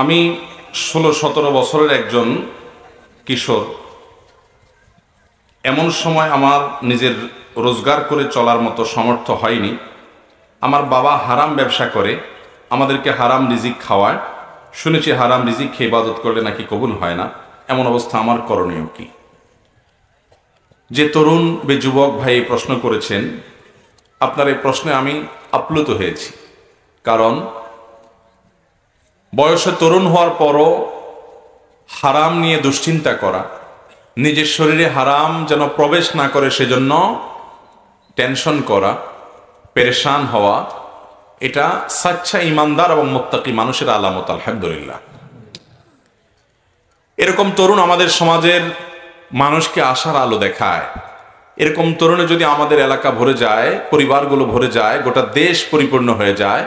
আমি 16-17 বছরের একজন কিশোর। এমন সময় আমার নিজের রোজগার করে চলার মতো সামর্থ্য হয়নি। আমার বাবা হারাম ব্যবসা করে, আমাদেরকে হারাম রিজিক খাওয়ায়। শুনেছি হারাম রিজিক খেয়ে ইবাদত করলে নাকি কবুল হয় না। এমন অবস্থা আমার করণীয় কি? যে তরুণ যুবক ভাই প্রশ্ন করেছেন, আপনার এই প্রশ্নে আমি আপ্লুত হয়েছি। কারণ বয়সে তরুণ হওয়ার পরও হারাম নিয়ে দুশ্চিন্তা করা, নিজের শরীরে হারাম যেন প্রবেশ না করে সেজন্য টেনশন করা, পেরেশান হওয়া, এটা সাচ্চা ইমানদার এবং মুত্তাকি মানুষের আলামত। আলহামদুলিল্লাহ, এরকম তরুণ আমাদের সমাজের মানুষকে আশার আলো দেখায়। এরকম তরুণে যদি আমাদের এলাকা ভরে যায়, পরিবারগুলো ভরে যায়, গোটা দেশ পরিপূর্ণ হয়ে যায়,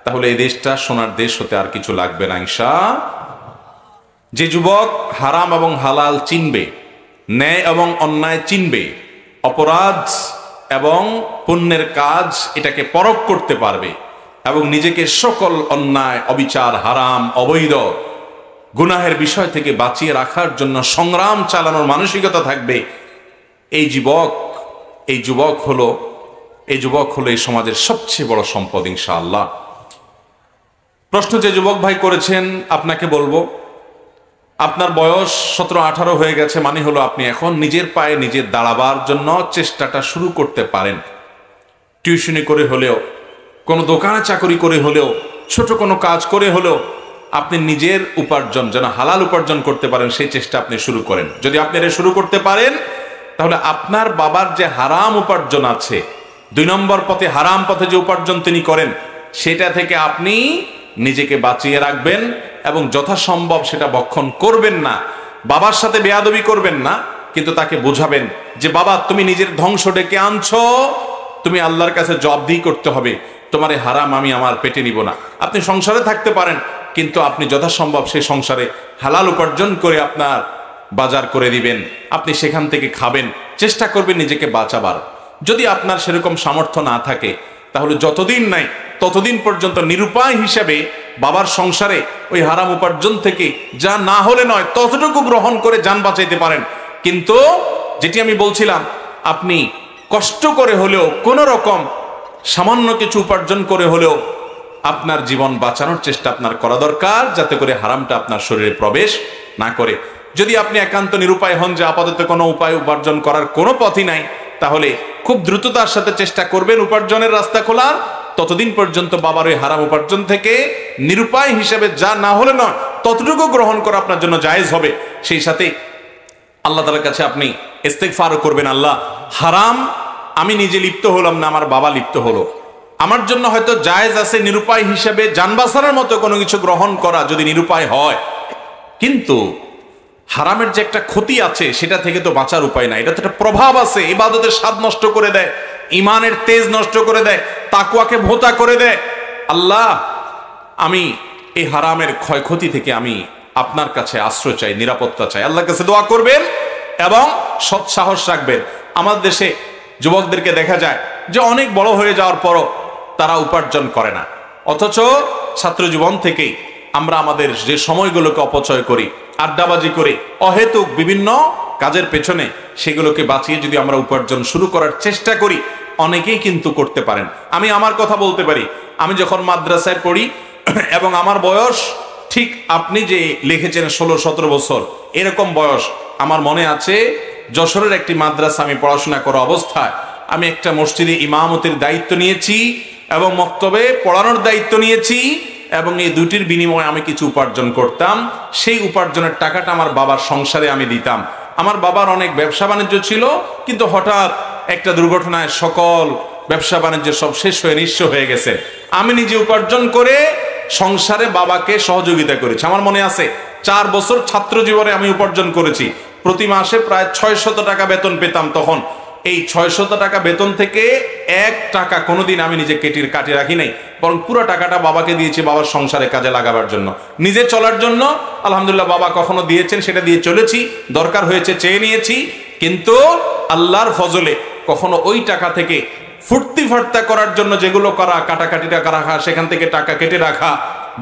তাহলে এই দেশটা সোনার দেশ হতে আর কিছু লাগবে না ইনশাআল্লাহ। যে যুবক হারাম এবং হালাল চিনবে, ন্যায় এবং অন্যায় চিনবে, অপরাধ এবং পুণ্যের কাজ এটাকে পরখ করতে পারবে এবং নিজেকে সকল অন্যায়, অবিচার, হারাম, অবৈধ, গুনাহের বিষয় থেকে বাঁচিয়ে রাখার জন্য সংগ্রাম চালানোর মানসিকতা থাকবে, এই যুবক হলো এই সমাজের সবচেয়ে বড় সম্পদ ইনশাআল্লাহ। প্রশ্ন যে যুবক ভাই করেছেন, আপনাকে বলবো, আপনার বয়স 17-18 হয়ে গেছে, মানে হলো আপনি এখন নিজের পায়ে নিজে দাঁড়াবার জন্য চেষ্টাটা শুরু করতে পারেন। টিউশনি করে হলেও, কোনো দোকানে চাকরি করে হলেও, ছোট কোনো কাজ করে হলেও আপনি নিজের উপার্জন যেন হালাল উপার্জন করতে পারেন, সেই চেষ্টা আপনি শুরু করেন। যদি আপনি এটা শুরু করতে পারেন, তাহলে আপনার বাবার যে হারাম উপার্জন আছে, 2 নম্বর পথে হারাম পথে যে উপার্জন তিনি করেন, সেটা থেকে আপনি নিজেকে বাঁচিয়ে রাখবেন এবং যথাসম্ভব সেটা ভক্ষণ করবেন না। বাবার সাথে বেয়াদবি করবেন না, কিন্তু তাকে বোঝাবেন যে বাবা, তুমি নিজের ধ্বংস ডেকে আনছো, তুমি আল্লাহর কাছে জবাবদিহি করতে হবে, তোমার এই হারাম আমি আমার পেটে নিব না। আপনি সংসারে থাকতে পারেন, কিন্তু আপনি যথাসম্ভব সেই সংসারে হালাল উপার্জন করে আপনার বাজার করে দিবেন, আপনি সেখান থেকে খাবেন, চেষ্টা করবেন নিজেকে বাঁচাবার। যদি আপনার সেরকম সামর্থ্য না থাকে, তাহলে যতদিন নাই ততদিন পর্যন্ত নিরুপায় হিসেবে বাবার সংসারে ওই হারাম উপার্জন থেকে যা না হলে নয় ততটুকু গ্রহণ করে যান বাঁচাইতে পারেন। কিন্তু যেটি আমি বলছিলাম, আপনি কষ্ট করে হলেও, কোন রকম সামান্য কিছু উপার্জন করে হলেও আপনার জীবন বাঁচানোর চেষ্টা আপনার করা দরকার, যাতে করে হারামটা আপনার শরীরে প্রবেশ না করে। যদি আপনি একান্ত নিরুপায় হন যে আপাতত কোনো উপায় উপার্জন করার কোনো পথই নাই, তাহলে খুব দ্রুততার সাথে চেষ্টা করবেন উপার্জনের রাস্তা খোলার। ততদিন পর্যন্ত বাবার ওই হারাম উপার্জন থেকে নিরুপায় হিসেবে যা না হলে নয় ততটুকু গ্রহণ করা আপনার জন্য জায়েজ হবে। সেই সাথে আল্লাহ তাআলার কাছে আপনি ইস্তেগফারও করবেন, আল্লাহ, হারাম আমি নিজে লিপ্ত হলাম না, আমার বাবা লিপ্ত হলো, আমার জন্য হয়তো জায়েজ আছে নিরুপায় হিসেবে জান বাঁচানোর মতো কোনো কিছু গ্রহণ করা, যদি নিরুপায় হয়, কিন্তু হারামের যে একটা ক্ষতি আছে সেটা থেকে তো বাঁচার উপায় নাই। এটা তো একটা প্রভাব আছে, ইবাদতের স্বাদ নষ্ট করে দেয়, ইমানের তেজ নষ্ট করে দেয়, তাকওয়াকে ভোঁতা করে দেয়। আল্লাহ, আমি এই হারামের ক্ষয়ক্ষতি থেকে আমি আপনার কাছে আশ্রয় চাই, নিরাপত্তা চাই। আল্লাহর কাছে দোয়া করবেন এবং সৎ সাহস রাখবেন। আমাদের দেশে যুবকদেরকে দেখা যায় যে অনেক বড় হয়ে যাওয়ার পরও তারা উপার্জন করে না, অথচ ছাত্র জীবন থেকেই আমরা আমাদের যে সময়গুলোকে অপচয় করি, আড্ডাবাজি করে, অহেতুক বিভিন্ন কাজের পেছনে, সেগুলোকে বাঁচিয়ে যদি আমরা উপার্জন শুরু করার চেষ্টা করি, অনেকেই কিন্তু করতে পারেন। আমি আমার কথা বলতে পারি, আমি যখন মাদ্রাসায় পড়ি এবং আমার বয়স ঠিক আপনি যে লিখেছেন 16-17 বছর, এরকম বয়স আমার মনে আছে। যশোরের একটি মাদ্রাসা আমি পড়াশোনা করা অবস্থায় আমি একটা মসজিদে ইমামতির দায়িত্ব নিয়েছি এবং মক্তবে পড়ানোর দায়িত্ব নিয়েছি, এবং এই দুটির বিনিময়ে আমি কিছু উপার্জন করতাম। সেই উপার্জনের টাকাটা আমার বাবার সংসারে আমি দিতাম। আমার বাবার অনেক ব্যবসা বাণিজ্য ছিল, কিন্তু হঠাৎ একটা দুর্ঘটনায় সকল ব্যবসা বাণিজ্য সব শেষ হয়ে নিঃস্ব হয়ে গেছে। আমি নিজে উপার্জন করে সংসারে বাবাকে সহযোগিতা করেছি। আমার মনে আছে 4 বছর ছাত্র জীবনে আমি উপার্জন করেছি। প্রতি মাসে প্রায় 600 টাকা বেতন পেতাম। তখন এই 600 টাকা বেতন থেকে 1 টাকা কোনোদিন আমি নিজে কাটি রাখি নাই, বরং পুরো টাকাটা বাবাকে দিয়েছি, বাবার সংসারে কাজে লাগাবার জন্য, নিজে চলার জন্য। আলহামদুলিল্লাহ, বাবা কখনো দিয়েছেন সেটা দিয়ে চলেছি, দরকার হয়েছে চেয়ে নিয়েছি, কিন্তু আল্লাহর ফজলে কখনো ওই টাকা থেকে ফুর্তি ফার্তা করার জন্য যেগুলো করা, কাটাকাটি টাকা রাখা, সেখান থেকে টাকা কেটে রাখা,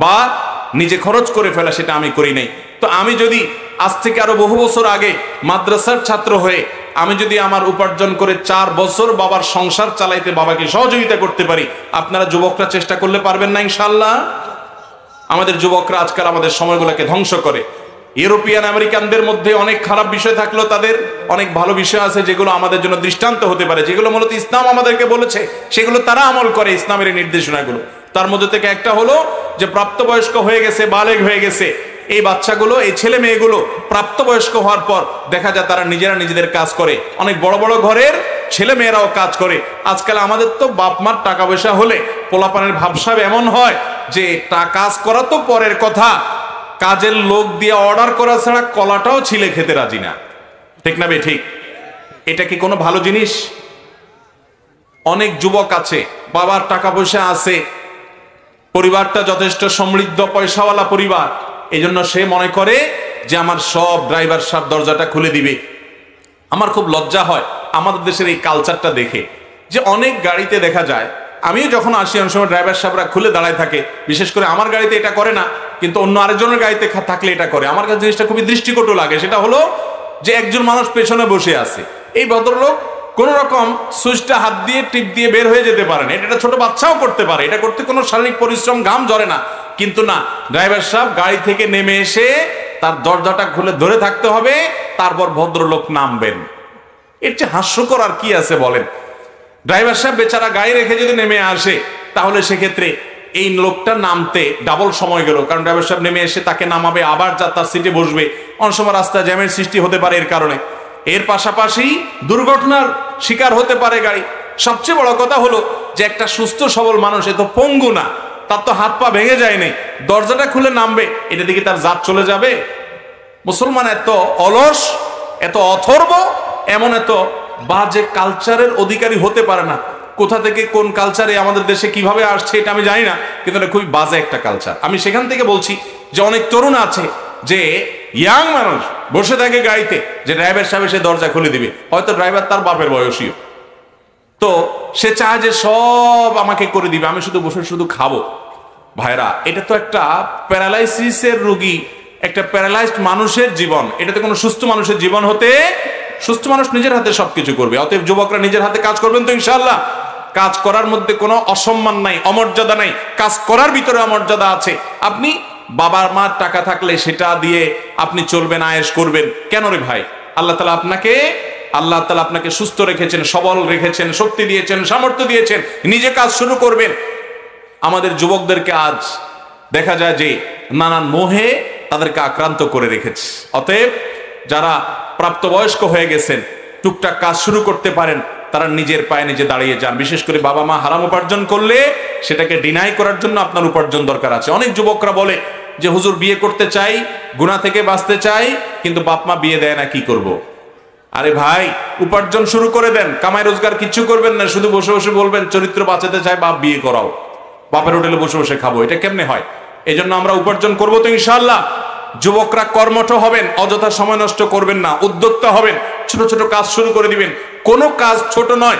বা নিজে খরচ করে ফেলা, সেটা আমি করি নাই। তো আমি যদি আজ থেকে আরো বহু বছর আগে মাদ্রাসার ছাত্র হয়ে আমি যদি আমার উপার্জন করে 4 বছর বাবার সংসার চালাইতে বাবাকে সহযোগিতা করতে পারি, আপনারা যুবকরা চেষ্টা করলে পারবেন না ইনশাআল্লাহ? আমাদের যুবকরা আজকাল আমাদের সময়গুলোকে ধ্বংস করে। ইউরোপিয়ান আমেরিকানদের মধ্যে অনেক খারাপ বিষয় থাকলেও তাদের অনেক ভালো বিষয় আছে যেগুলো আমাদের জন্য দৃষ্টান্ত হতে পারে, যেগুলো মূলত ইসলাম আমাদেরকে বলেছে, সেগুলো তারা আমল করে, ইসলামের এই নির্দেশনাগুলো। তার মধ্যে থেকে একটা হলো যে প্রাপ্তবয়স্ক হয়ে গেছে, বালেগ হয়ে গেছে এই বাচ্চাগুলো, এই ছেলে মেয়েগুলো প্রাপ্তবয়স্ক হওয়ার পর দেখা যায় তারা নিজেরা নিজেদের কাজ করে। অনেক বড় বড় ঘরের ছেলে মেয়েরাও কাজ করে। আজকাল আমাদের তো বাপ মার টাকা পয়সা হলে পোলাপানের ভাবসাব এমন হয় যে কাজ করা তো পরের কথা, কাজের লোক দিয়ে অর্ডার করা ছাড়া কলাটাও ছিলে খেতে রাজি না। ঠিক না বে ঠিক? এটা কি কোনো ভালো জিনিস? অনেক যুবক আছে, বাবার টাকা পয়সা আছে, পরিবারটা যথেষ্ট সমৃদ্ধ পয়সাওয়ালা পরিবার, এই জন্য সে মনে করে যে আমার সব ড্রাইভার সাহেব দরজাটা খুলে দিবে। আমার খুব লজ্জা হয় আমাদের দেশের এই কালচারটা দেখে, যে অনেক গাড়িতে দেখা যায়, আমিও যখন আসি অনেক সময় ড্রাইভার সাহেবরা খুলে দাঁড়ায় থাকে, বিশেষ করে আমার গাড়িতে এটা করে না, কিন্তু অন্য আরেকজনের গাড়িতে থাকলে এটা করে। আমার কাছে জিনিসটা খুবই দৃষ্টিকটু লাগে। সেটা হলো যে একজন মানুষ পেছনে বসে আছে, এই ভদ্রলোক কোন রকম সুইচটা হাত দিয়ে টিপ দিয়ে বের হয়ে যেতে পারেন, এটা ছোট বাচ্চাও করতে পারে, এটা করতে কোনো শারীরিক পরিশ্রম, ঘাম ঝরে না। কিন্তু না, ড্রাইভার সাহেব গাড়ি থেকে নেমে এসে তার দরজাটা খুলে ধরে থাকতে হবে, তারপর ভদ্রলোক নামবেন। এর চেয়ে হাস্যকর আর কি আছে বলেন? ড্রাইভার সাহেব বেচারা গাড়ি রেখে যদি নেমে আসে, তাহলে সেক্ষেত্রে এই লোকটা নামতে ডাবল সময় গেল, কারণ ড্রাইভার সাহেব নেমে এসে তাকে নামাবে, আবার যা তার সিটে বসবে, অনেক সময় রাস্তায় জ্যামের সৃষ্টি হতে পারে এর কারণে। এর পাশাপাশি দুর্ঘটনার শিকার হতে পারে গাড়ি। সবচেয়ে বড় কথা হলো যে একটা সুস্থ সবল মানুষ, এ তো পঙ্গু না, তার তো হাত পা ভেঙে যায়নি, দরজাটা খুলে নামবে, এটা দিকে তার জাত চলে যাবে? মুসলমান এত অলস, এত অথর্ব, এমন এত বাজে কালচারের অধিকারী হতে পারে না। কোথা থেকে কোন কালচারে আমাদের দেশে কিভাবে আসছে এটা আমি জানি না, কিন্তু এটা খুবই বাজে একটা কালচার। আমি সেখান থেকে বলছি যে অনেক তরুণ আছে যে ইয়াং মানুষ বসে থাকে গাড়িতে, যে ড্রাইভার সাহেব সে দরজা খুলে দিবে, হয়তো ড্রাইভার তার বাপের বয়সীও, তো সে চায় যে সব আমাকে করে দিবে, আমি শুধু বসে শুধু খাবো। ভাইরা, এটা তো একটা প্যারালাইসিসের রোগী, একটা প্যারালাইজড মানুষের জীবন। এটাতে কোনো সুস্থ মানুষের জীবন হতে, সুস্থ মানুষ নিজের হাতে সবকিছু করবে। অতএব যুবকরা নিজের হাতে কাজ করবেন তো ইনশাআল্লাহ? কাজ করার মধ্যে কোনো অসম্মান নাই, অমর্যাদা নাই, কাজ করার ভিতরে অমর্যাদা আছে। আপনি বাবার মার টাকা থাকলে সেটা দিয়ে আপনি চলবেন, আয়েশ করবেন কেন রে ভাই? আল্লাহ তাআলা আপনাকে সুস্থ রেখেছেন, সবল রেখেছেন, শক্তি দিয়েছেন, সামর্থ্য দিয়েছেন, নিজে কাজ শুরু করবেন। আমাদের যুবকদেরকে আজ দেখা যায় যে নানান মোহে তাদেরকে আক্রান্ত করে রেখেছে। অতএব যারা প্রাপ্তবয়স্ক হয়ে গেছেন, টুকটাক কাজ শুরু করতে পারেন, তারা নিজের পায়ে নিজে দাঁড়িয়ে যান। বিশেষ করে বাবা মা হারাম উপার্জন করলে সেটাকে ডিনাই করার জন্য আপনার উপার্জন দরকার আছে। অনেক যুবকরা বলে যে হুজুর বিয়ে করতে চাই, গুনাহ থেকে বাঁচতে চাই, কিন্তু বাপ মা বিয়ে দেয় না, কি করব? আরে ভাই, উপার্জন শুরু করে দেন, কামাই রোজগার কিচ্ছু করবেন না, শুধু বসে বসে বলবেন চরিত্র বাঁচাতে চাই, বাপ বিয়ে করাও, বাপের হোটেলে বসে বসে খাবো, এটা কেমনে হয়? এই জন্য আমরা উপার্জন করবো তো ইনশাআল্লাহ। যুবকরা কর্মঠ হবেন, অযথা সময় নষ্ট করবেন না, উদ্যোক্তা হবেন, ছোট ছোট কাজ শুরু করে দিবেন। কোনো কাজ ছোট নয়,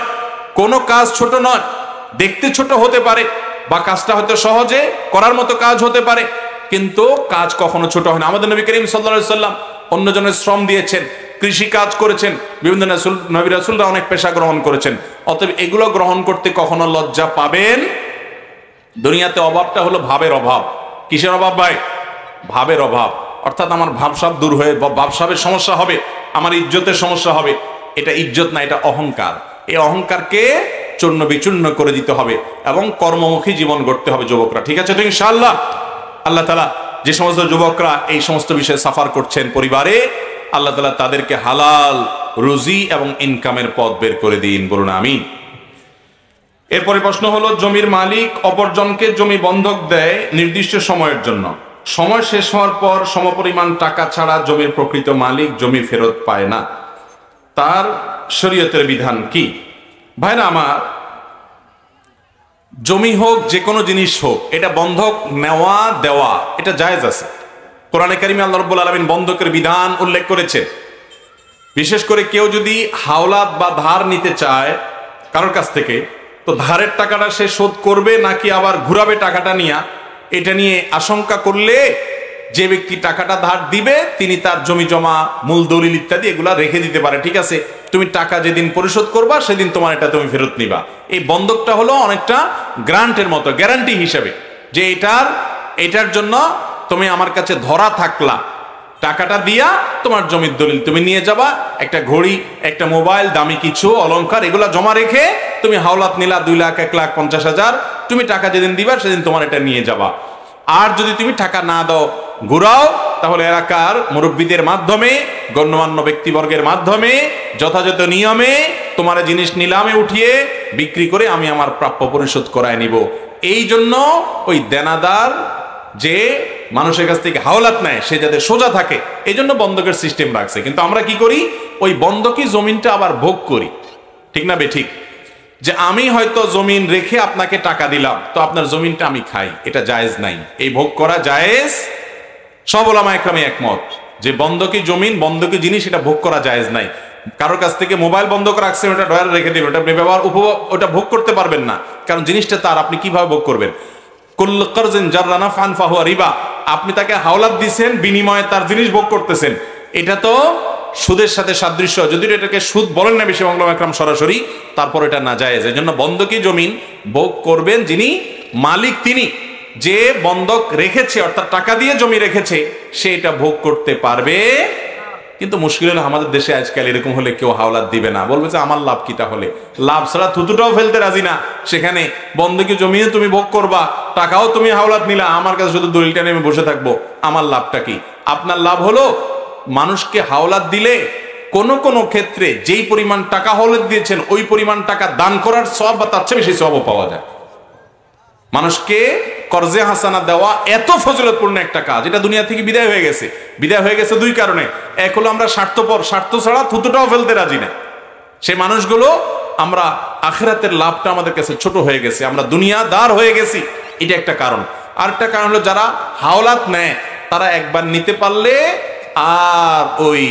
কোনো কাজ ছোট নয়। দেখতে ছোট হতে পারে বা কাজটা হয়তো সহজে করার মতো কাজ হতে পারে, কিন্তু কাজ কখনো ছোট হয় না। আমাদের নবী করিম সাল্লাল্লাহু আলাইহি সাল্লাম অন্যজনের শ্রম দিয়েছেন, কৃষি কাজ করেছেন, বিভিন্ন নবী রাসূলরা অনেক পেশা গ্রহণ করেছেন। অতএব এগুলো গ্রহণ করতে কখনো লজ্জা পাবেন? দুনিয়াতে অভাবটা হলো ভাবের অভাব। কিসের অভাব ভাই? ভাবের অভাব। অর্থাৎ আমার ভাবসাব দূর হয়ে ভাবসাবের সমস্যা হবে, আমার ইজ্জতের সমস্যা হবে। এটা ইজ্জত না, এটা অহংকার। এই অহংকারকে চূর্ণ বিচূর্ণ করে দিতে হবে এবং কর্মমুখী জীবন গড়তে হবে যুবকরা। ঠিক আছে তো ইনশাআল্লাহ? আল্লাহ তাআলা যে সমস্ত যুবকরা এই সমস্ত বিষয়ে সাফার করছেন পরিবারে, আল্লাহ তাআলা তাদেরকে হালাল রুজি এবং ইনকামের পথ বের করে দিন, বলুন আমিন। এরপরে প্রশ্ন হলো, জমির মালিক অপরজনকে জমি বন্ধক দেয় নির্দিষ্ট সময়ের জন্য, সময় শেষ হওয়ার পর সমপরিমাণ টাকা ছাড়া জমির প্রকৃত মালিক জমি ফেরত পায় না, তার শরীয়তের বিধান কি? ভাইরা আমার, জমি হোক যে কোনো জিনিস হোক, এটা বন্ধক নেওয়া দেওয়া এটা জায়েজ আছে। কোরআনে কারিমে আল্লাহ রাব্বুল আলামিন বন্ধকের বিধান উল্লেখ করেছে। বিশেষ করে কেউ যদি হাওলাত বা ধার নিতে চায় কারোর কাছ থেকে, তো ধারের টাকাটা সে শোধ করবে নাকি আবার ঘুরাবে টাকাটা নিয়ে, এটা নিয়ে আশঙ্কা করলে যে ব্যক্তি টাকাটা ধার দিবে তিনি তার জমি জমা, মূল দলিল ইত্যাদি এগুলা রেখে দিতে পারে। ঠিক আছে, তুমি টাকা যেদিন পরিশোধ করবা সেদিন তোমার এটা তুমি ফেরত নিবা। এই বন্ধকটা হলো অনেকটা গ্রান্টের মতো, গ্যারান্টি হিসেবে, যে এটার জন্য তুমি আমার কাছে ধরা থাকলা, টাকাটা দিয়া তোমার জমির দলিল তুমি নিয়ে যাবা, একটা ঘড়ি, একটা মোবাইল, দামি কিছু অলংকার এগুলা জমা রেখে তুমি হাওলাত নিলা 2 লাখ, 1,50,000, তুমি টাকা যেদিন দিবা সেদিন তোমার এটা নিয়ে যাবা। আর যদি তুমি টাকা না দাও, ঘুরাও, তাহলে এলাকার মুরব্বীদের মাধ্যমে, গণ্যমান্য ব্যক্তিবর্গের মাধ্যমে যথাযথ নিয়মে তোমার জিনিস নিলামে উঠিয়ে বিক্রি করে আমি আমার প্রাপ্য পরিশোধ করায় নিব। এই জন্য ওই দেনাদার যে মানুষের কাছ থেকে হাওলাত নেয় সে যাতে সোজা থাকে, এই জন্য বন্ধকের সিস্টেম রাখছে। কিন্তু আমরা কি করি, ওই বন্ধকি জমিনটা আবার ভোগ করি। ঠিক না বে ঠিক? যে আমি হয়তো জমিন রেখে আপনাকে টাকা দিলাম, তো আপনার জমিনটা আমি খাই, এটা জায়েজ নাই। এই ভোগ করা জায়েজ, সব উলামা একরামে একমত যে বন্ধকি জমিন, বন্ধকি জিনিস এটা ভোগ করা জায়েজ নাই। কারোর কাছ থেকে মোবাইল বন্ধক রাখছেন, ওটা ডয়ারে রেখে দেবেন, ওটা আপনি ব্যবহার ওটা ভোগ করতে পারবেন না, কারণ জিনিসটা তার, আপনি কিভাবে ভোগ করবেন? কুল্লু কারজিন জাররা নাফআন ফাহুয়া রিবা, আপনি তাকে হাওলাত দিয়েছেন, বিনিময়ে তার জিনিস ভোগ করতেছেন, এটা তো সুদের সাথে সাদৃশ্য, যদিও এটাকে সুদ বলেন না বেশি উলামা একরাম সরাসরি, তারপর এটা নাজায়েজ। এজন্য বন্ধকি জমিন ভোগ করবেন যিনি মালিক, তিনি যে বন্ধক রেখেছে অর্থাৎ টাকা দিয়ে জমি রেখেছে সে এটা ভোগ করতে পারবে। কিন্তু মুশকিল হলো আমাদের দেশে আজকাল এরকম হলে কেউ হাওলাত দিবে না, বলবে যে আমার লাভ কি? তাহলে লাভ ছাড়া থুতুটাও ফেলতে রাজি না। সেখানে বন্ধকি জমিও তুমি ভোগ করবা, টাকাও তুমি হাওলাত নিলা, আমার কাছে শুধু দলিলটা নিয়ে আমি বসে থাকবো, আমার লাভটা কি? আপনার লাভ হলো মানুষকে হাওলাত দিলে কোন কোন ক্ষেত্রে যেই পরিমাণ টাকা হাওলাত দিয়েছেন ওই পরিমাণ টাকা দান করার সওয়াব বা তার চেয়ে বেশি সওয়াবও পাওয়া যায়। মানুষকে কর্জে হাসানা দেওয়া এত ফজিলতপূর্ণ একটা কাজ, এটা দুনিয়া থেকে বিদায় হয়ে গেছে। বিদায় হয়ে গেছে দুই কারণে। এক হলো আমরা স্বার্থপর, স্বার্থ ছাড়া থুতুটাও ফেলতে রাজি না। সেই মানুষগুলো, আমরা আখিরাতের লাভটা আমাদের কাছে ছোট হয়ে গেছে, আমরা দুনিয়াদার হয়ে গেছি, এটা একটা কারণ। আরেকটা কারণ হলো যারা হাওলাত নেয় তারা একবার নিতে পারলে আর ওই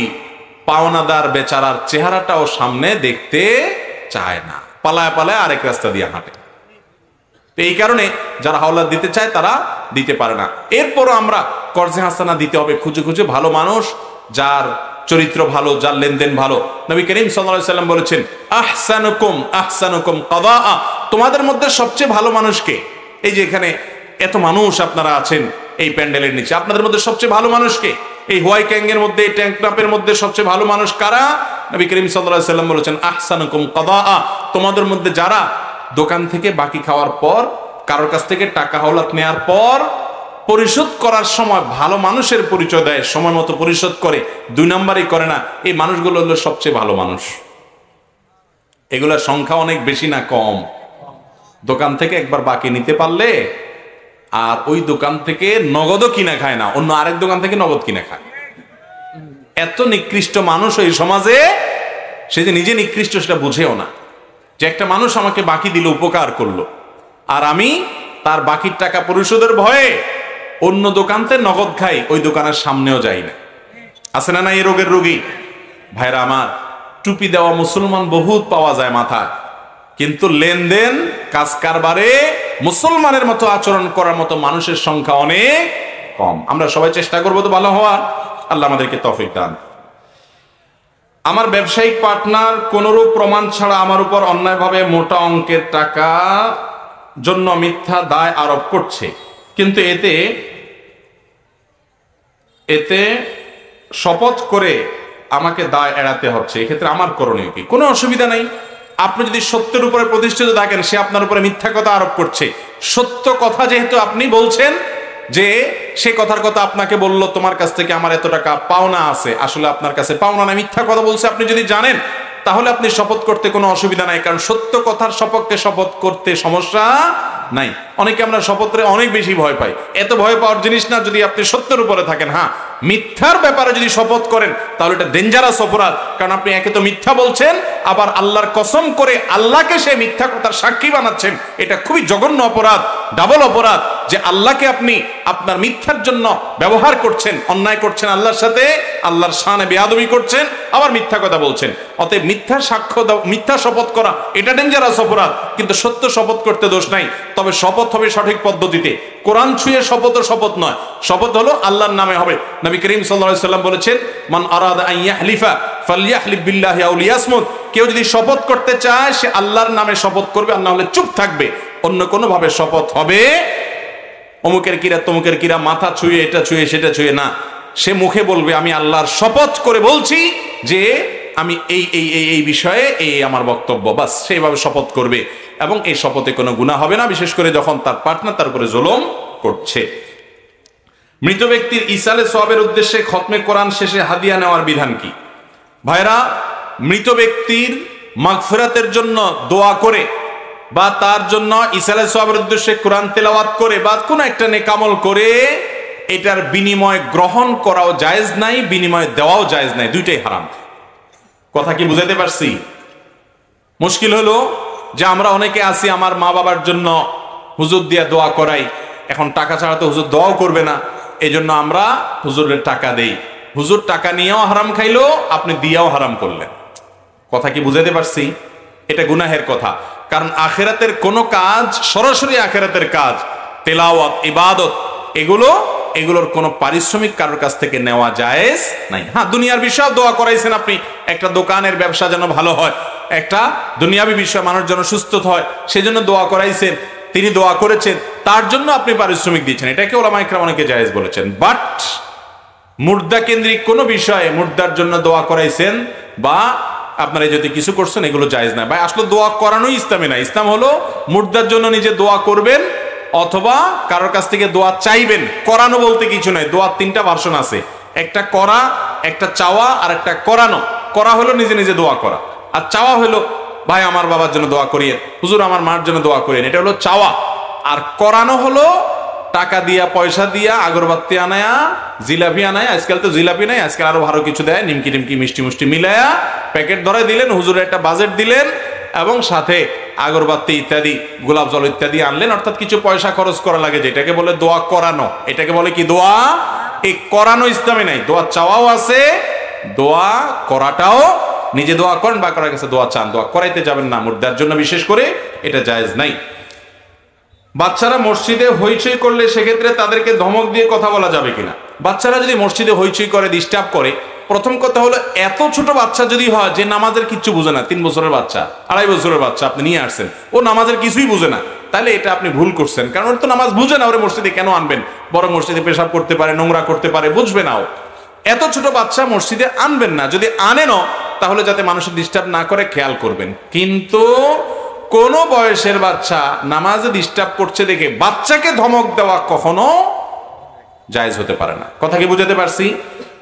পাওনাদার বেচারার চেহারাটাও সামনে দেখতে চায় না, পালায় পালায় আরেক রাস্তা দিয়ে হাঁটে। এই কারণে যারা হাওলাত দিতে চায় তারা দিতে পারে না। এরপরও আমরা কর্জে হাসানা দিতে হবে খুঁজে খুঁজে, ভালো মানুষ, যার চরিত্র ভালো, যার লেনদেন ভালো। নবী করিম সাল্লাল্লাহু আলাইহি সাল্লাম বলেছেন, আহসানুকুম কাদাআ, তোমাদের মধ্যে সবচেয়ে ভালো মানুষকে, এই যে এখানে এত মানুষ আপনারা আছেন এই প্যান্ডেলের নিচে, আপনাদের মধ্যে সবচেয়ে ভালো মানুষকে, এই হোয়াই ক্যাঙ্গের মধ্যে, এই ট্যাঙ্ক টপের মধ্যে সবচেয়ে ভালো মানুষ কারা? নবী করিম সাল্লাল্লাহু আলাইহি সাল্লাম বলেছেন, আহসানুকুম কাদাআ, তোমাদের মধ্যে যারা দোকান থেকে বাকি খাওয়ার পর, কারোর কাছ থেকে টাকা হাওলাত নেওয়ার পর পরিশোধ করার সময় ভালো মানুষের পরিচয় দেয়, সময় মতো পরিশোধ করে, 2 নাম্বারই করে না, এই মানুষগুলো হলো সবচেয়ে ভালো মানুষ। এগুলোর সংখ্যা অনেক বেশি না কম? দোকান থেকে একবার বাকি নিতে পারলে আর ওই দোকান থেকে নগদও কিনা খায় না, অন্য আরেক দোকান থেকে নগদ কিনা খায়। এত নিকৃষ্ট মানুষ ওই সমাজে, সে যে নিজে নিকৃষ্ট সেটা বুঝেও না, যে একটা মানুষ আমাকে বাকি দিল, উপকার করলো, আর আমি তার বাকির টাকা পরিশোধের ভয়ে অন্য দোকানতে নগদ খাই, ওই দোকানের সামনেও যাই না। আছে না না এই রোগের রোগী? ভাইরা আমার, টুপি দেওয়া মুসলমান বহুত পাওয়া যায় মাথায়, কিন্তু লেনদেন, কাজ কারবারে মুসলমানের মতো আচরণ করার মতো মানুষের সংখ্যা অনেক কম। আমরা সবাই চেষ্টা করবো তো ভালো হওয়ার, আল্লাহ আমাদেরকে তৌফিক দান। আমার ব্যবসায়িক পার্টনার কোনরূপ প্রমাণ ছাড়া আমার উপর অন্যায়ভাবে মোটা অঙ্কের টাকা জন্য মিথ্যা দায় আরোপ করছে, কিন্তু এতে শপথ করে আমাকে দায় এড়াতে হচ্ছে, এক্ষেত্রে আমার করণীয় কি? কোনো অসুবিধা নাই। আপনি যদি সত্যের উপরে প্রতিষ্ঠিত থাকেন, সে আপনার উপরে মিথ্যা কথা আরোপ করছে, সত্য কথা যেহেতু আপনি বলছেন, যে সে কথার কথা আপনাকে বলল তোমার কাছ থেকে আমার এত টাকা পাওনা আছে, আসলে আপনার কাছে পাওনা না, মিথ্যা কথা বলছে, আপনি যদি জানেন তাহলে আপনি শপথ করতে কোনো অসুবিধা নাই, কারণ সত্য কথার সপক্ষে শপথ করতে সমস্যা নাই। অনেকে আমরা শপথে অনেক বেশি ভয় পাই, এত ভয় পাওয়ার জিনিস না যদি আপনি সত্যের উপরে থাকেন। হ্যাঁ, মিথ্যার ব্যাপারে যদি শপথ করেন তাহলে এটা ডেঞ্জারাস অপরাধ, কারণ আপনি একে তো মিথ্যা বলছেন, আবার আল্লাহর কসম করে আল্লাহকে সে মিথ্যা কথার সাক্ষী বানাচ্ছেন, এটা খুবই জঘন্য অপরাধ, ডাবল অপরাধ। যে আল্লাহকে আপনি আপনার মিথ্যার জন্য ব্যবহার করছেন, অন্যায় করছেন আল্লাহর সাথে, আল্লাহর শানে বেয়াদবি করছেন, আবার মিথ্যা কথা বলছেন। অতএব মিথ্যা সাক্ষ্য দাও, মিথ্যা শপথ করা এটা ডেঞ্জারাস অপরাধ, কিন্তু সত্য শপথ করতে দোষ নাই। তবে শপথ হবে সঠিক পদ্ধতিতে, কোরআন ছুঁয়ে শপথ ও শপথ নয়, শপথ হলো আল্লাহর নামে হবে। নবী করিম সাল্লাল্লাহু আলাইহি ওয়াসাল্লাম বলেছেন, মান আরাদা আন ইয়াহলিফা ফালইয়াহলিফ বিল্লাহি আও লিয়াসমুত, কেউ যদি শপথ করতে চায় সে আল্লাহর নামে শপথ করবে, আর না হলে চুপ থাকবে। অন্য কোনো ভাবে শপথ হবে অমুকের কিরা তমুকের কিরা, মাথা ছুঁয়ে এটা ছুঁয়ে সেটা ছুঁয়ে না, সে মুখে বলবে আমি আল্লাহর শপথ করে বলছি যে আমি এই এই এই এই বিষয়ে এই আমার বক্তব্য, বাস সেইভাবে শপথ করবে, এবং এই শপথে কোনো গুনাহ হবে না, বিশেষ করে যখন তার পার্টনার তার উপরে জুলুম করছে। মৃত ব্যক্তির ইসালে সওয়াবের উদ্দেশ্যে খতমে কোরআন শেষে হাদিয়া নেওয়ার বিধান কি? ভাইরা, মৃত ব্যক্তির মাগফিরাতের জন্য দোয়া করে বা তার জন্য ইসালে সওয়াবের উদ্দেশ্যে কোরআন তেলাওয়াত করে বা কোনো একটা নেক আমল করে এটার বিনিময় গ্রহণ করাও জায়েজ নাই, বিনিময় দেওয়াও জায়েজ নাই, দুইটাই হারাম। কথা কি বুঝাতে পারছি? মুশকিল হলো যে আমরা অনেকে আছি আমার মা বাবার জন্য হুজুর দিয়া দোয়া করাই, এখন টাকা ছাড়া তো হুজুর দোয়াও করবে না, এই জন্য আমরা হুজুরের টাকা দেই। হুজুর টাকা নিয়েও হারাম খাইলো, আপনি দিয়াও হারাম করলেন। কথা কি বুঝাতে পারছি? এটা গুনাহের কথা। কারণ আখিরাতের কোনো কাজ, সরাসরি আখিরাতের কাজ, তেলাওয়াত, ইবাদত, এগুলোর কোনো পারিশ্রমিক কারোর কাছ থেকে নেওয়া জায়েজ নাই। হ্যাঁ, দুনিয়ার বিষয় দোয়া করাইছেন আপনি, একটা দোকানের ব্যবসা যেন ভালো হয়, একটা দুনিয়াবি বিষয় মানুষ যেন সুস্থ হয়, সেজন্য দোয়া করাইছেন, তিনি দোয়া করেছেন, তার জন্য আপনি পারিশ্রমিক দিচ্ছেন, এটাকে ওলামা ইকরাম অনেকে জায়েজ বলেছেন। বাট মুর্দা কেন্দ্রিক কোনো বিষয়ে মুর্দার জন্য দোয়া করাইছেন বা আপনারা যদি কিছু করছেন, এগুলো জায়েজ না। ভাই আসলে দোয়া করানোই ইসলামে না। ইসলাম হলো মুর্দার জন্য নিজে দোয়া করবেন অথবা কারোর কাছ থেকে দোয়া চাইবেন। করানো বলতে কিছু নাই, দোয়ার তিনটা ভার্সন আছে, একটা করা, একটা চাওয়া, আর একটা করানো। করা হলো নিজে নিজে দোয়া করা, আর চাওয়া হলো ভাই আমার বাবার জন্য দোয়া করিয়েন, হুজুর আমার মার জন্য দোয়া করিয়েন, এটা হলো চাওয়া। আর করানো হলো টাকা দিয়া, পয়সা দিয়া, আগরবাতি আনায়া, জিলাপি আনায়া, আজকাল তো জিলাপি নাই, আজকাল আরো ভালো কিছু দেয়, নিমকি টিমকি মিষ্টি মুষ্টি মিলায়া প্যাকেট ধরে দিলেন, হুজুরের একটা বাজেট দিলেন এবং সাথে আগরবাতি ইত্যাদি, গোলাপ জল ইত্যাদি আনলেন, অর্থাৎ কিছু পয়সা খরচ করা লাগে, যেটাকে বলে দোয়া করানো। এটাকে বলে কি? দোয়া। এই করানো ইসলামে নাই। দোয়া চাওয়াও আছে, দোয়া করাটাও, নিজে দোয়া করেন বা কারোর কাছে দোয়া চান, দোয়া করাইতে যাবেন না, মুর্দার জন্য বিশেষ করে, এটা জায়েজ নাই। বাচ্চারা মসজিদে হইচই করলে সেক্ষেত্রে তাদেরকে ধমক দিয়ে কথা বলা যাবে কিনা? বাচ্চারা যদি মসজিদে হইচই করে, ডিস্টার্ব করে, প্রথম কথা হলো এত ছোট বাচ্চা যদি হয় যে নামাজের কিচ্ছু বুঝে না, 3 বছরের বাচ্চা, 2.5 বছরের বাচ্চা আপনি নিয়ে আসছেন, ও নামাজের কিছুই বুঝে না, তাহলে এটা আপনি ভুল করছেন। কারণ ওর তো নামাজ বুঝে না, ওরে মসজিদে কেন আনবেন? বড় মসজিদে পেশাব করতে পারে, নোংরা করতে পারে, বুঝবে না ও। এত ছোট বাচ্চা মসজিদে আনবেন না, যদি আনেনও তাহলে যাতে মানুষের ডিস্টার্ব না করে খেয়াল করবেন। কিন্তু কোন বয়সের বাচ্চা নামাজে ডিস্টার্ব করছে দেখে বাচ্চাকে ধমক দেওয়া কখনো জায়েজ হতে পারে না। কথা কি বুঝাতে পারছি?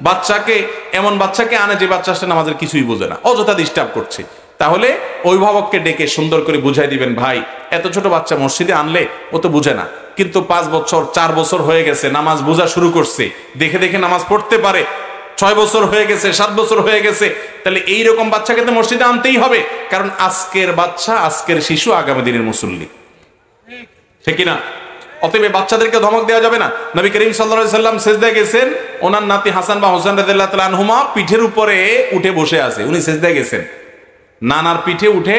বাচ্চাকে, এমন বাচ্চাকে আনে যে বাচ্চা আসলে নামাজের কিছুই বোঝে না, অযথা ডিস্টার্ব করছে, তাহলে অভিভাবককে ডেকে সুন্দর করে বুঝাই দিবেন, ভাই এত ছোট বাচ্চা মসজিদে আনলে ও তো বুঝে না, কিন্তু 5 বছর 4 বছর হয়ে গেছে, নামাজ বোঝা শুরু করছে, দেখে দেখে নামাজ পড়তে পারে, 6 বছর হয়ে গেছে, 7 বছর হয়ে গেছে, তাহলে এইরকম বাচ্চাকে তো মসজিদে আনতেই হবে। কারণ আজকের বাচ্চা, আজকের শিশু আগামী দিনের মুসল্লি, ঠিক কিনা? অতএব বাচ্চাদেরকে ধমক দেওয়া যাবে না। নবী করিম সাল্লাল্লাহু আলাইহি সাল্লাম সিজদায় গেছেন, ওনার নাতি হাসান বা হোসেন রাদিয়াল্লাহু তাআলা আনহুমা পিঠের উপরে উঠে বসে আছে, উনি সিজদায় গেছেন, নানার পিঠে উঠে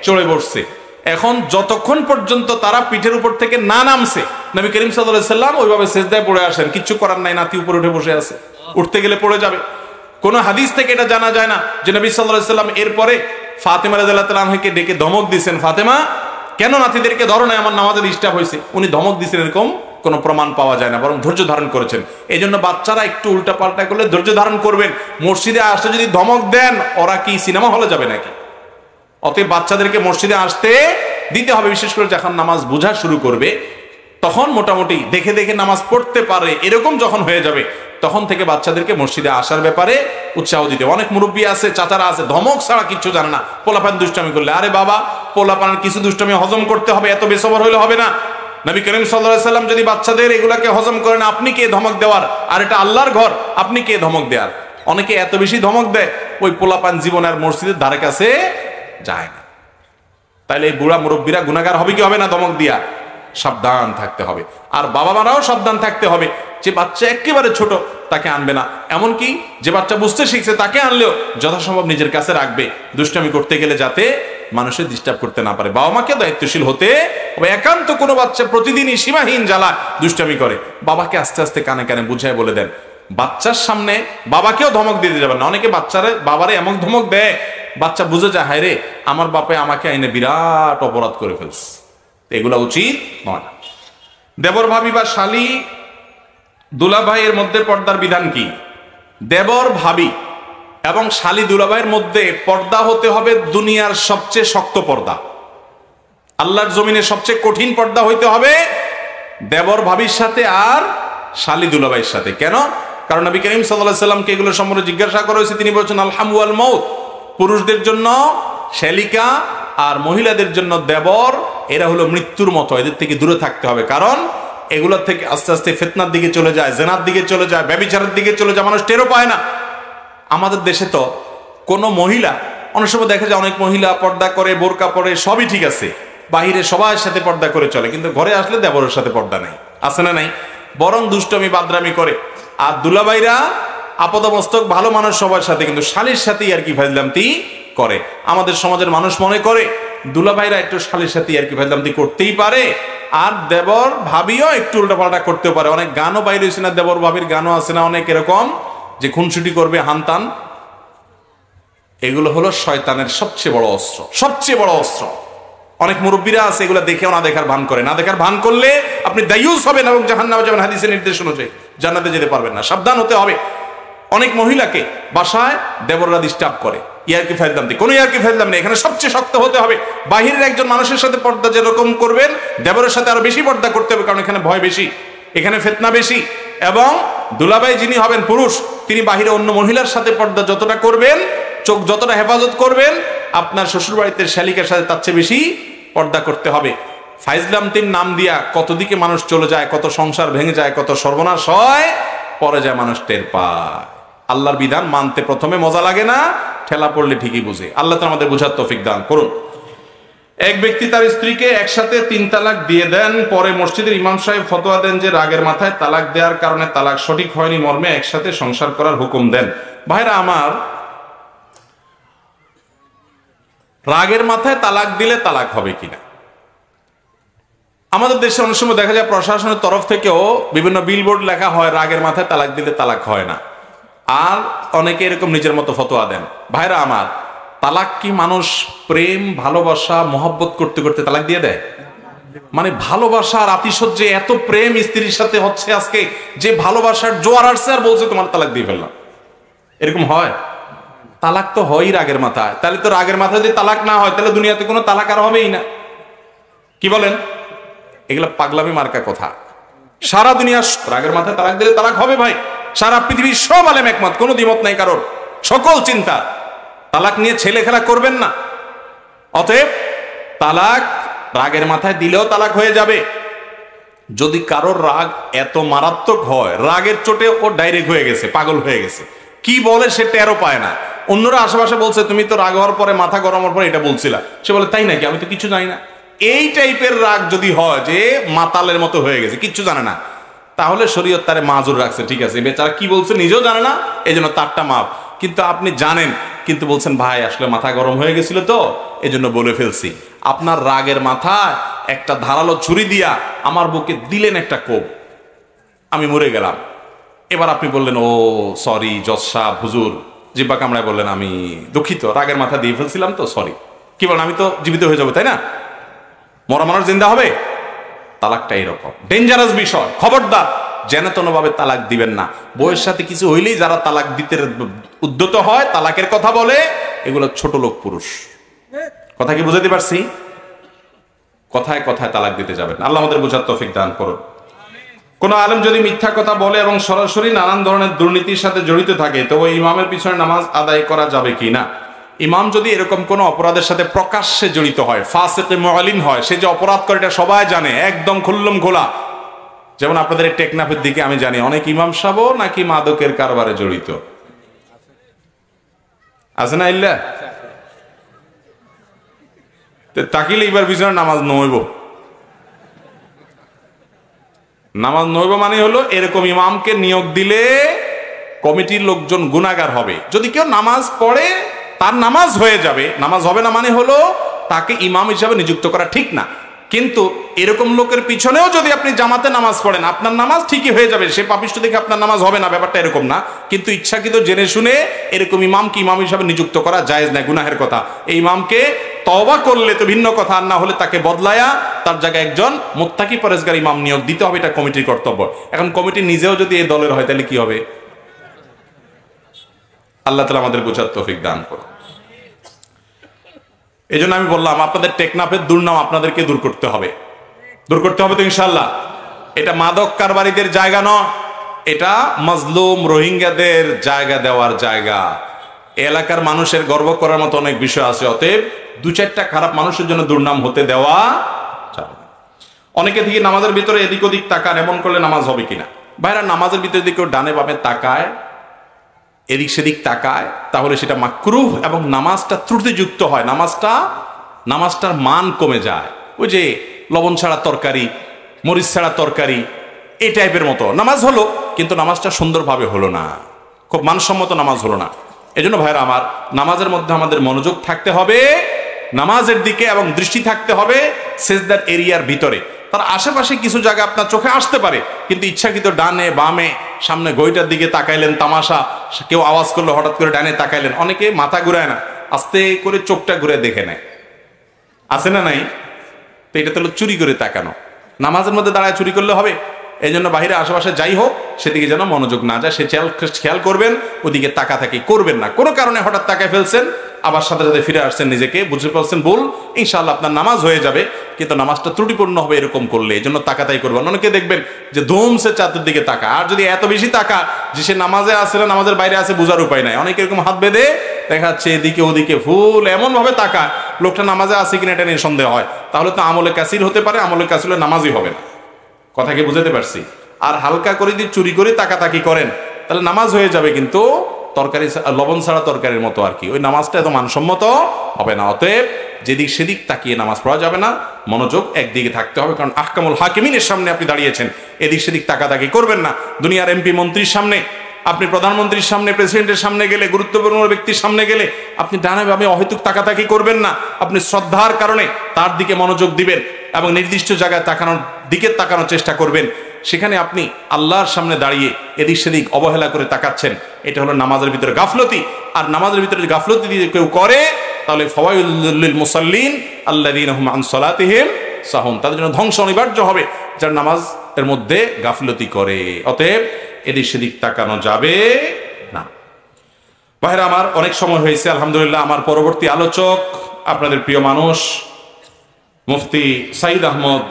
চড়ে বসছে। এখন যতক্ষণ পর্যন্ত তারা পিঠের উপর থেকে না নামছে, নবী করিম সাল্লাল্লাহু আলাইহি সাল্লাম ওইভাবে সিজদায় পড়ে আসেন, কিচ্ছু করার নাই, নাতি উপরে উঠে বসে আছে, উঠতে গেলে পড়ে যাবে। কোন হাদিস থেকে এটা জানা যায় না যে নবী সাল্লাল্লাহু আলাইহি সাল্লাম এরপরে ফাতেমা রাদিয়াল্লাহু তাআলা আনহাকে ডেকে ধমক দিয়েছেন, ফাতেমা কেন নাতিদেরকে ধরো না, আমার নামাজে ডিস্টার্ব হয়েছে। উনি ধমক দিয়েছেন এরকম কোনো প্রমাণ পাওয়া যায় না, বরং ধৈর্য ধারণ করেছেন। এই জন্য বাচ্চারা একটু উল্টা পাল্টা করলে ধৈর্য ধারণ করবেন। মসজিদে আসতে যদি ধমক দেন, ওরা কি সিনেমা হলে যাবে নাকি? অতএব বাচ্চাদেরকে মসজিদে আসতে দিতে হবে, বিশেষ করে যখন নামাজ বোঝা শুরু করবে, তখন মোটামুটি দেখে দেখে নামাজ পড়তে পারে, এরকম যখন হয়ে যাবে, তখন থেকে বাচ্চাদেরকে মসজিদে আসার ব্যাপারে উৎসাহ দিতে। অনেক মুরব্বী আছে, চাচারা আছে, ধমক ছাড়া কিচ্ছু জানে না, পোলাপান দুষ্টামি করলে, আরে বাবা পোলাপানের কিছু দুষ্টামি হজম করতে হবে, এত বেসবর হইলে হবে না। নবী করিম সাল্লাল্লাহু আলাইহি সাল্লাম যদি বাচ্চাদের এগুলাকে হজম করেন, আপনি কে ধমক দেওয়ার? আর এটা আল্লাহর ঘর, আপনি কে ধমক দেওয়ার? অনেকে এত বেশি ধমক দেয়, ওই পোলাপান জীবন আর মসজিদের ধারে কাছে যায় না। তাইলে এই বুড়া মুরব্বীরা গুনাহগার হবে কি হবে না ধমক দিয়া? সাবধান থাকতে হবে। আর বাবা মারাও সাবধান থাকতে হবে, যে বাচ্চা একেবারে ছোট তাকে আনবে না, এমনকি যে বাচ্চা বুঝতে শিখছে তাকে আনলেও যথাসম্ভব নিজের কাছে রাখবে, দুষ্টামি করতে গেলে যাতে মানুষের ডিস্টার্ব করতে না পারে। বাবা মাকে দায়িত্বশীল হতে হবে। একান্ত কোনো বাচ্চা প্রতিদিনই সীমাহীন জ্বালা দুষ্টামি করে, বাবাকে আস্তে আস্তে কানে কানে বুঝায় বলে দেন। বাচ্চার সামনে বাবাকেও ধমক দিতে যাবেন না। অনেকে বাবারে এমন ধমক দেয়, বাচ্চা বুঝে যায়, হায় রে আমার বাপে আমাকে আইনে বিরাট অপরাধ করে ফেলছে। এগুলা উচিত নয়। দেবর ভাবি বা শালী দুলাভাইয়ের মধ্যে পর্দার বিধান কি? দেবর ভাবি এবং শালী দুলাভাইয়ের মধ্যে পর্দা হতে হবে দুনিয়ার সবচেয়ে শক্ত পর্দা, আল্লাহর জমিনে সবচেয়ে কঠিন পর্দা হইতে হবে দেবর ভাবির সাথে আর শালী দুলাভাইয়ের সাথে। কেন? কারণ নবী করিম সাল্লাল্লাহু আলাইহি সাল্লামকে এগুলো সম্পর্কে জিজ্ঞাসা করা হয়েছে, তিনি বলেছেন আল হামু ওয়াল মাউত, পুরুষদের জন্য শ্যালিকা আর মহিলাদের জন্য দেবর, এরা হলো মৃত্যুর মতো, এদের থেকে দূরে থাকতে হবে। কারণ এগুলোর থেকে আস্তে আস্তে ফিতনার দিকে চলে যায়, জেনার দিকে চলে যায়, ব্যভিচারের দিকে চলে যায়, মানুষ টেরও পায় না। আমাদের দেশে তো কোনো মহিলা, অনেক সময় দেখা যায় অনেক মহিলা পর্দা করে, বোরকা পরে, সবই ঠিক আছে, বাহিরে সবার সাথে পর্দা করে চলে, কিন্তু ঘরে আসলে দেবরের সাথে পর্দা নেই, আছে না নাই? বরং দুষ্টমি বাদরামি করে। আর দুলাভাইরা আপাতমস্তক ভালো মানুষ সবার সাথে, কিন্তু শালীর সাথেই আর কি ফাজলামতি করে। আমাদের সমাজের মানুষ মনে করে দুলাভাইরা একটু শালীর সাথে আর কি ফাজলামতি করতেই পারে, আর দেবর ভাবিও একটু উল্টাপাল্টা করতে পারে। অনেক গানও বাইরে হয়েছে না, দেবর ভাবির গানও আছে না অনেক এরকম, যে খুনসুটি করবে, হানতান। এগুলো হলো শয়তানের সবচেয়ে বড় অস্ত্র, সবচেয়ে বড় অস্ত্র। অনেক মুরব্বীরা আছে এগুলো দেখেও না দেখার ভান করে, না দেখার ভান করলে আপনি দায়ুস হবেন এবং জাহান্নামে যাবেন, হাদিসের নির্দেশ অনুযায়ী জান্নাতে যেতে পারবেন না। সাবধান হতে হবে। অনেক মহিলাকে বাসায় দেবররা ডিস্টার্ব করে, ইয়ারকি ফাজলাম দিই, কোনো ইয়ারকি ফাজলাম নেই, এখানে সবচেয়ে শক্ত হতে হবে। বাহিরের একজন মানুষের সাথে পর্দা যেরকম করবেন, দেবরের সাথে আরো বেশি পর্দা করতে হবে, কারণ এখানে ভয় বেশি, এখানে ফিতনা বেশি। এবং দুলাভাই যিনি হবেন পুরুষ, তিনি বাহিরে অন্য মহিলার সাথে পর্দা যতটা করবেন, চোখ যতটা হেফাজত করবেন, আপনার শ্বশুর বাড়িতে শালিকার সাথে তার চেয়ে বেশি পর্দা করতে হবে। ফাইজলামতির নাম দিয়া কত দিকে মানুষ চলে যায়, কত সংসার ভেঙে যায়, কত সর্বনাশ হয়, পরে যায় মানুষ টের পায়। আল্লাহর বিধান মানতে প্রথমে মজা লাগে না, ঠেলা পড়লে ঠিকই বুঝে। আল্লাহ তো আমাদের বোঝার তৌফিক দান করুন। এক ব্যক্তি তার স্ত্রীকে একসাথে 3 তালাক দিয়ে দেন, পরে মসজিদের ইমাম সাহেব ফতোয়া দেন যে রাগের মাথায় তালাক দেওয়ার কারণে তালাক সঠিক হয়নি মর্মে একসাথে সংসার করার হুকুম দেন। ভাইরা আমার, রাগের মাথায় তালাক দিলে তালাক হবে কিনা? আমাদের দেশে অনেক সময় দেখা যায় প্রশাসনের তরফ থেকেও বিভিন্ন বিলবোর্ড লেখা হয় রাগের মাথায় তালাক দিলে তালাক হয় না, আর অনেকে এরকম নিজের মতো ফতোয়া দেন। ভাইরা আমার, তালাক কি মানুষ প্রেম ভালোবাসা মহব্বত করতে করতে তালাক দিয়ে দেয়? মানে ভালোবাসার আতিশয্যে এত প্রেম স্ত্রীর সাথে হচ্ছে আজকে, যে ভালোবাসার জোয়ার আসছে আর বলছে তোমার তালাক দিয়ে ফেললাম, এরকম হয়? তালাক তো হয়ই রাগের মাথায়। তাহলে তো রাগের মাথায় যদি তালাক না হয়, তাহলে দুনিয়াতে কোনো তালাক আর হবেই না। কি বলেন? এগুলো পাগলামি মার্কা কথা। সারা দুনিয়া রাগের মাথায় তালাক দিলে তালাক হবে ভাই, সারা পৃথিবীর সব আলেম একমত, কোনো দ্বিমত নাই কারোর। সকল চিন্তা তালাক নিয়ে ছেলে খেলা করবেন না। অতএব তালাক রাগের মাথায় দিলেও তালাক হয়ে যাবে। যদি কারোর রাগ এত মারাত্মক হয়, রাগের চোটে ও ডাইরেক্ট হয়ে গেছে, পাগল হয়ে গেছে, কি বলে সে টেরও পায় না। অন্যরা আশেপাশে বলছে তুমি তো রাগ হওয়ার পরে, মাথা গরম হওয়ার পরে এটা বলছিলা, সে বলে তাই নাকি, আমি তো কিছু জানি না। এই টাইপের রাগ যদি হয় যে মাতালের মতো হয়ে গেছে, কিচ্ছু জানে না, তাহলে শরীয়ত তারে মাজুর রাখছে, ঠিক আছে বেচারা কি বলছে নিজেও জানে না, এই জন্য তারটা মাপ। কিন্তু আপনি জানেন, কিন্তু বলছেন ভাই আসলে মাথা গরম হয়ে গেছিল তো এই জন্য বলে ফেলছি। আপনার রাগের মাথায় একটা ধারালো ছুরি দিয়া আমার বুকে দিলেন একটা কোপ, আমি মরে গেলাম। এবার আপনি বললেন ও সরি জজ সাহেব হুজুর, জিব্বা কামড়ায় বললেন আমি দুঃখিত, রাগের মাথা দিয়ে ফেলছিলাম তো সরি। কি বলেন, আমি তো জীবিত হয়ে যাবো তাই না? মরা মানুষ জিন্দা হবে? তালাকটা এরকম ডেঞ্জারাস বিষয়, খবরদার যেন তেন ভাবে তালাক দিবেন না। বউয়ের সাথে কিছু হইলেই যারা তালাক দিতে উদ্যত হয়, তালাকের কথা বলে, এগুলো ছোট লোক পুরুষ। কথা কি বুঝাতে পারছি? কথায় কথায় তালাক দিতে যাবেন। আল্লাহ আমাদের বোঝার তৌফিক দান করুন। কোন আলেম যদি মিথ্যা কথা বলে এবং সরাসরি নানান ধরনের দুর্নীতির সাথে জড়িত থাকে, তবে ইমামের পিছনে নামাজ আদায় করা যাবে কি না? ইমাম যদি এরকম কোন অপরাধের সাথে প্রকাশ্যে জড়িত হয়, ফাসিকে মুআলিন হয়, সে যে অপরাধ করে এটা সবাই জানে, একদম খুল্লম খোলা। যেমন আপনাদের এই টেকনাফের দিকে আমি জানি অনেক ইমাম সাহেব নাকি মাদকের কারবারে জড়িত আছে না? ইল্লা তাকিলে এবার পিছনে নামাজ নইব, নামাজ নইব মানে হলো এরকম ইমামকে নিয়োগ দিলে কমিটির লোকজন গুনাহগার হবে। যদি কেউ নামাজ পড়ে তার নামাজ হয়ে যাবে, নামাজ হবে না মানে হলো তাকে ইমাম হিসাবে নিযুক্ত করা ঠিক না। কিন্তু এরকম লোকের পিছনেও যদি আপনি জামাতে নামাজ পড়েন আপনার নামাজ ঠিকই হয়ে যাবে, সে পাপিষ্ঠ দেখে আপনার নামাজ হবে না, ব্যাপারটা এরকম না। কিন্তু ইচ্ছাকৃত জেনে শুনে এরকম ইমামকে ইমাম হিসাবে নিযুক্ত করা জায়েজ না, গুনাহের কথা। এই ইমামকে তওবা করলে তো ভিন্ন কথা, আর না হলে তাকে বদলায়া তার জায়গায় একজন মুত্তাকি পরেজগার ইমাম নিয়োগ দিতে হবে, এটা কমিটির কর্তব্য। এখন কমিটি নিজেও যদি এই দলের হয় তাহলে কি হবে? আল্লাহ তাআলা আমাদের বোঝার তৌফিক দান করুন। এই জন্য আমি বললাম আপনাদের টেকনাফের দুর্নাম আপনাদেরকে দূর করতে হবে, দূর করতে হবে তো ইনশাল্লাহ। এটা মাদক কারবারিদের জায়গা নয়, এটা মাজলুম রোহিঙ্গাদের জায়গা দেওয়ার জায়গা। এলাকার মানুষের গর্ব করার মতো অনেক বিষয় আছে, অতএব দু চারটা খারাপ মানুষের জন্য দুর্নাম হতে দেওয়া যাবে না। অনেকে থেকে নামাজের ভিতরে এদিক ওদিক তাকান, এমন করলে নামাজ হবে কিনা? ভাইরা, নামাজের ভিতরে যদি কেউ ডানে বামে তাকায়, এদিক সেদিক তাকায়, তাহলে সেটা মাকরুহ এবং নামাজটা ত্রুটিযুক্ত হয়, নামাজটার মান কমে যায়। ওই যে লবণ ছাড়া তরকারি, মরিচ ছাড়া তরকারি, এই টাইপের মতো নামাজ হলো, কিন্তু নামাজটা সুন্দরভাবে হলো না, খুব মানসম্মত নামাজ হলো না। এই জন্য ভাইরা আমার, নামাজের মধ্যে আমাদের মনোযোগ থাকতে হবে নামাজের দিকে, এবং দৃষ্টি থাকতে হবে সেজদার এরিয়ার ভিতরে। তার আশেপাশে কিছু জায়গা আপনার চোখে আসতে পারে, কিন্তু ইচ্ছাকৃত ডানে বামে সামনে গইটার দিকে তাকাইলেন, তামাশা, কেউ আওয়াজ করলো হঠাৎ করে ডানে তাকাইলেন। অনেকে মাথা ঘুরায় না, আস্তে করে চোখটা ঘুরে দেখে নেয়, আছে না নাই? তো এটা তো চুরি করে তাকানো, নামাজের মধ্যে দাঁড়ায় চুরি করলে হবে? এই জন্য বাহিরে আশেপাশে যাই হোক সেদিকে যেন মনোযোগ না যায়, সে খেয়াল করবেন, ওদিকে তাকাতাকি করবেন না। কোনো কারণে হঠাৎ তাকায় ফেলছেন, আবার সাথে সাথে ফিরে আসছেন, নিজেকে বুঝতে পারছেন ভুল, ইনশাআল্লাহ আপনার নামাজ হয়ে যাবে, কিন্তু নামাজটা ত্রুটিপূর্ণ হবে এরকম করলে। এই জন্য তাকাতাই করবেন। অনেকে দেখবেন যে ধুমসে চাঁদের দিকে তাকা, আর যদি এত বেশি তাকা যে সে নামাজে আসে না নামাজের বাইরে আছে বোঝার উপায় নাই। অনেকে এরকম হাত বেঁধে দেখাচ্ছে এদিকে ওদিকে, ফুল এমন ভাবে তাকা লোকটা নামাজে আছে কিনা এটা নিয়ে সন্দেহ হয়, তাহলে তো আমলে কাসির হতে পারে, আমলে কাসির নামাজই হবে না। কথা কি বুঝাতে পারছি? আর হালকা করে যদি চুরি করে তাকাতাকি করেন তাহলে নামাজ হয়ে যাবে, কিন্তু তরকারি লবণ ছাড়া তরকারির মতো আর কি, ওই নামাজটা এত মানসম্মত হবে না। অতএব যেদিক সেদিক তাকিয়ে নামাজ পড়া যাবে না, মনোযোগ একদিকে থাকতে হবে। কারণ আহকামুল হাকিমিনের সামনে আপনি দাঁড়িয়েছেন, এদিক সেদিক তাকাতাকি করবেন না। দুনিয়ার এমপি মন্ত্রীর সামনে, আপনি প্রধানমন্ত্রীর সামনে, প্রেসিডেন্টের সামনে গেলে, গুরুত্বপূর্ণ ব্যক্তির সামনে গেলে আপনি ডানে বামে অহেতুক তাকাতাকি করবেন না। আপনি শ্রদ্ধার কারণে তার দিকে মনোযোগ দিবেন এবং নির্দিষ্ট জায়গায় তাকানোর চেষ্টা করবেন। সেখানে আপনি আল্লাহর সামনে দাঁড়িয়ে এদিক সেদিক অবহেলা করে তাকাচ্ছেন, এটা হলো নামাজের ভিতরে গাফলতি। আর নামাজের ভিতরে গাফলতি দিয়ে কেউ করে তাহলে ফাওয়াইলুল লিল মুসাল্লিন আল্লাযীনা হুম আন সালাতিহিম সাহুন, তাদের জন্য ধ্বংস অনিবার্য হবে যারা নামাজের মধ্যে গাফলতি করে। অতএব এদিক সেদিক তাকানো যাবে না। ভাইরা আমার, অনেক সময় হয়েছে আলহামদুলিল্লাহ। আমার পরবর্তী আলোচক আপনাদের প্রিয় মানুষ মুফতি সাঈদ আহমদ,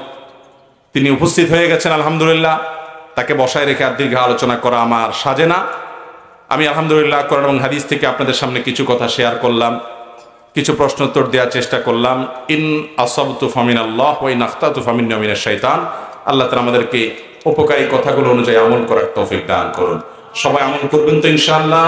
তিনি উপস্থিত হয়ে গেছেন আলহামদুলিল্লাহ। তাকে বসায় রেখে আর দীর্ঘ আলোচনা করা আমার সাজে না। আমি আলহামদুলিল্লাহ কোরআন এবং হাদিস থেকে আপনাদের সামনে কিছু কথা শেয়ার করলাম, কিছু প্রশ্ন উত্তর দেওয়ার চেষ্টা করলাম। ইন আসাবতু ফামিনাল্লাহ ওয়া ইন আখতাতু ফামিন্না মিনাশ শাইতান। আল্লাহ তাআলা আমাদেরকে উপকারী কথাগুলো অনুযায়ী আমল করার তৌফিক দান করুন। সবাই আমল করবেন তো ইনশাআল্লাহ।